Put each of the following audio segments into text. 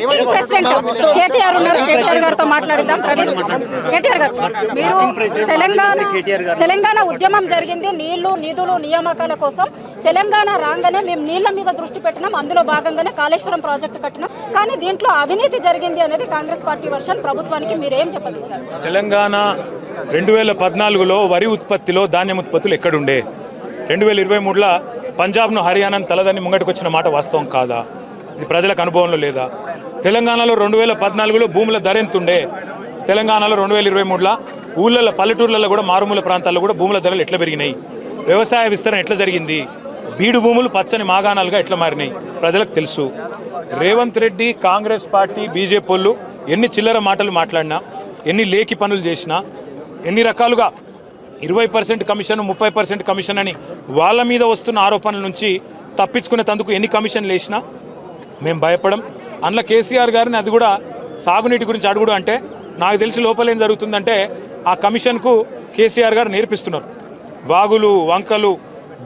Working president KTR ఉన్నారు. కేటీఆర్ గారితో మాట్లాడిద్దాం. ప్రవీణ్, కేటీఆర్ గారు, మీరు తెలంగాణ ఉద్యమం జరిగింది నీళ్లు నిధులు నియామకాల కోసం. తెలంగాణ రాగానే మేము నీళ్ల మీద దృష్టి పెట్టినాం, అందులో భాగంగానే కాళేశ్వరం ప్రాజెక్టు కట్టినాం. కానీ దీంట్లో అవినీతి జరిగింది అనేది కాంగ్రెస్ పార్టీ వర్షన్. ప్రభుత్వానికి మీరేం చెప్పదలిచారు? తెలంగాణ 2014లో వరి ఉత్పత్తిలో ధాన్యం ఉత్పత్తులు ఎక్కడుండే? 2023లో పంజాబ్ను హర్యానాను తలదని ముంగటికి వచ్చిన మాట వాస్తవం కాదా? ఇది ప్రజలకు అనుభవంలో లేదా? తెలంగాణలో 2014లో భూముల ధర ఎంతుండే? తెలంగాణలో 2023లో ఊళ్ళల్లో పల్లెటూర్లలో కూడా మారుమూల ప్రాంతాల్లో కూడా భూముల ధరలు ఎట్లా పెరిగినాయి? వ్యవసాయ విస్తరణ ఎట్లా జరిగింది? బీడు భూములు పచ్చని మాగాణాలుగా ఎట్లా మారినాయి ప్రజలకు తెలుసు. రేవంత్ రెడ్డి, కాంగ్రెస్ పార్టీ, బీజేపీ వాళ్ళు ఎన్ని చిల్లర మాటలు మాట్లాడినా, ఎన్ని లేఖి పనులు చేసినా, ఎన్ని రకాలుగా 20% కమిషన్ 30% కమిషన్ అని వాళ్ళ మీద వస్తున్న ఆరోపణల నుంచి తప్పించుకునే తందుకు ఎన్ని కమిషన్లు వేసినా మేము భయపడం. అందులో కేసీఆర్ గారిని అది కూడా సాగునీటి గురించి అడుగుడు అంటే నాకు తెలిసి లోపల ఏం జరుగుతుందంటే ఆ కమిషన్కు కేసీఆర్ గారు నేర్పిస్తున్నారు. వాగులు, వంకలు,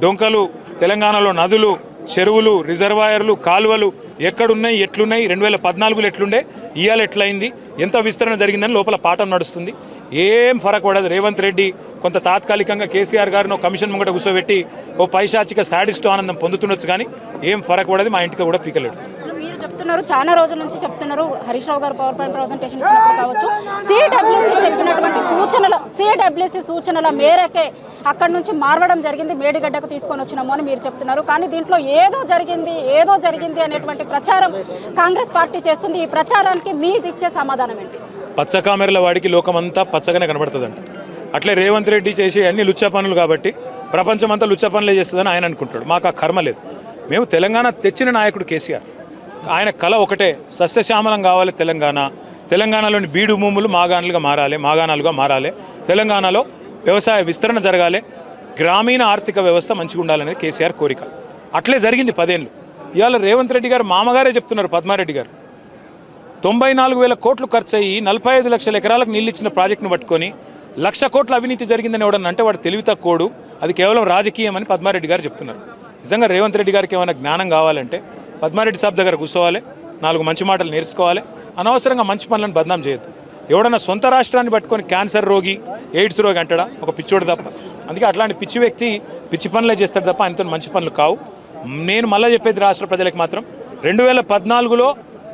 డొంకలు, తెలంగాణలో నదులు, చెరువులు, రిజర్వాయర్లు, కాలువలు ఎక్కడున్నాయి, ఎట్లున్నాయి, 2014లో ఎట్లుండే, ఇవాళ ఎట్లయింది, ఎంత విస్తరణ జరిగిందని లోపల పాఠం నడుస్తుంది. ఏం ఫరక్ పడదు. రేవంత్ రెడ్డి కొంత తాత్కాలికంగా కేసీఆర్ గారిని కమిషన్ ముంగట కూర్చోబెట్టి ఓ పైశాచిక సాడిస్టు ఆనందం పొందుతుండొచ్చు, కానీ ఏం ఫరక్ పడదు. మా ఇంటికి కూడా పీకలేడు. మీరు చెప్తున్నారు, చాలా రోజుల నుంచి చెప్తున్నారు, హరీష్ రావు గారు పవర్ పాయింట్ ప్రజెంటేషన్ ఇచ్చినప్పుడు కావచ్చు, సిడబ్ల్యూసీ చెప్పినటువంటి సూచనల మేరకే అక్కడి నుంచి మార్వడం జరిగింది, మేడిగడ్డకు తీసుకొని వచ్చినాము అని మీరు చెప్తున్నారు. కానీ దీంట్లో ఏదో జరిగింది అనేటువంటి ప్రచారం కాంగ్రెస్ పార్టీ చేస్తుంది. ఈ ప్రచారానికి మీది ఇచ్చే సమాధానం ఏంటి? పచ్చ కామెరల వాడికి లోకమంతా పచ్చగానే కనబడుతుందంట. అట్లే రేవంత్ రెడ్డి చేసే అన్ని లుచ్చ పనులు కాబట్టి ప్రపంచమంతా లుచ్చ పనులే చేస్తుందని ఆయన అనుకుంటాడు. మాకు ఆ కర్మ లేదు. మేము తెలంగాణ తెచ్చిన నాయకుడు కేసీఆర్. ఆయన కళ ఒకటే, సస్యశ్యామలం కావాలి తెలంగాణలోని బీడు భూములు మాగాణాలుగా మారాలి, తెలంగాణలో వ్యవసాయ విస్తరణ జరగాలి, గ్రామీణ ఆర్థిక వ్యవస్థ మంచిగా ఉండాలనేది కేసీఆర్ కోరిక. అట్లే జరిగింది 10 ఏళ్ళు. ఇవాళ రేవంత్ రెడ్డి గారు మామగారే చెప్తున్నారు, పద్మారెడ్డి గారు 94,000 కోట్లు ఖర్చు అయ్యి 45 లక్షల ఎకరాలకు నీళ్ళు ఇచ్చిన ప్రాజెక్టును పట్టుకొని 1,00,000 కోట్ల అవినీతి జరిగిందని ఎవడన్నా అంటే వాడు తెలివి తక్కువడు, అది కేవలం రాజకీయం అని పద్మారెడ్డి గారు చెప్తున్నారు. నిజంగా రేవంత్ రెడ్డి గారికి ఏమైనా జ్ఞానం కావాలంటే పద్మారెడ్డి సాబ్ దగ్గర కూర్చోవాలి, 4 మంచి మాటలు నేర్చుకోవాలి, అనవసరంగా మంచి పనులను బదనాం చేయొద్దు. ఎవడన్నా సొంత రాష్ట్రాన్ని పట్టుకొని క్యాన్సర్ రోగి, ఎయిడ్స్ రోగి అంటాడా? ఒక పిచ్చోడు తప్ప. అందుకే అట్లాంటి పిచ్చి వ్యక్తి పిచ్చి పనులే చేస్తాడు తప్ప ఆయనతో మంచి పనులు కావు. నేను మళ్ళీ చెప్పేది రాష్ట్ర ప్రజలకు మాత్రం, 2014లో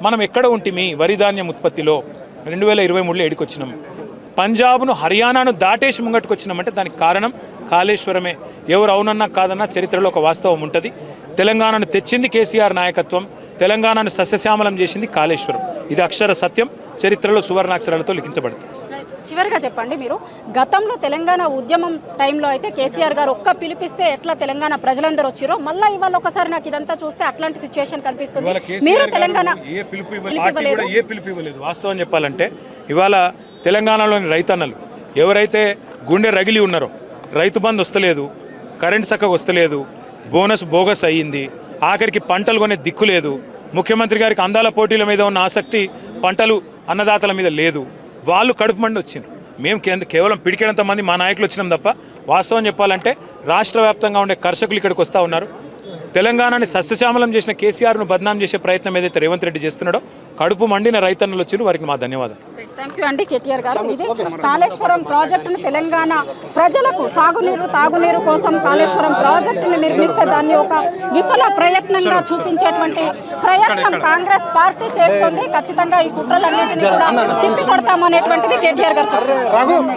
మనం ఎక్కడ ఉంటిమి వరి ధాన్యం ఉత్పత్తిలో, 2023లో ఎడికొచ్చినాం. పంజాబ్ను హర్యానాను దాటేసి ముంగట్టుకొచ్చినామంటే దానికి కారణం కాళేశ్వరమే. ఎవరు అవునన్నా కాదన్నా చరిత్రలో ఒక వాస్తవం ఉంటుంది. తెలంగాణను తెచ్చింది కేసీఆర్ నాయకత్వం, తెలంగాణను సస్యశ్యామలం చేసింది కాళేశ్వరం. ఇది అక్షర సత్యం, చరిత్రలో సువర్ణాక్షరాలతో లిఖించబడుతుంది. చివరిగా చెప్పండి, మీరు గతంలో తెలంగాణ ఉద్యమం టైంలో అయితే కేసీఆర్ గారు ఒక్క పిలిపిస్తే ఎట్లా తెలంగాణ ప్రజలందరూ వచ్చిరో, మళ్ళీ ఇవాళ ఒకసారి నాకు ఇదంతా చూస్తే అట్లాంటి సిచ్యువేషన్ కనిపిస్తుంది. మీరు తెలంగాణ ఏ పిలుపు ఇవ్వలేదు. వాస్తవం చెప్పాలంటే ఇవాళ తెలంగాణలోని రైతన్నలు ఎవరైతే గుండె రగిలి ఉన్నారో, రైతు బంధు వస్తలేదు, కరెంట్ చక్కగా వస్తలేదు, బోనస్ బోగస్ అయ్యింది, ఆఖరికి పంటలు కొనే దిక్కు లేదు, ముఖ్యమంత్రి గారికి అందాల పోటీల మీద ఉన్న ఆసక్తి పంటలు అన్నదాతల మీద లేదు, వాళ్ళు కడుపు మండి వచ్చిండ్రు. మేము కేవలం పిడికేడంత మంది మా నాయకులు వచ్చినాం తప్ప వాస్తవం చెప్పాలంటే రాష్ట్ర వ్యాప్తంగా ఉండే కర్షకులు ఇక్కడికి వస్తూ ఉన్నారు. తెలంగాణని సస్యశ్యామలం చేసిన కేసీఆర్ను బద్నాం చేసే ప్రయత్నం ఏదైతే రేవంత్ రెడ్డి చేస్తున్నాడో, కడుపు మండిన రైతన్నలు వచ్చి వారికి మా ధన్యవాదాలు. థ్యాంక్ యూ అండి కేటీఆర్ గారు. ఇది కాళేశ్వరం ప్రాజెక్టును తెలంగాణ ప్రజలకు తాగునీరు కోసం కాళేశ్వరం ప్రాజెక్టును నిర్మిస్తే దాన్ని ఒక విఫల ప్రయత్నంగా చూపించేటువంటి ప్రయత్నం కాంగ్రెస్ పార్టీ చేస్తుంది. ఖచ్చితంగా ఈ కుట్రలన్నింటినీ కూడా తిప్పికొడతామనేటువంటిది కేటీఆర్ గారు చెప్పారు.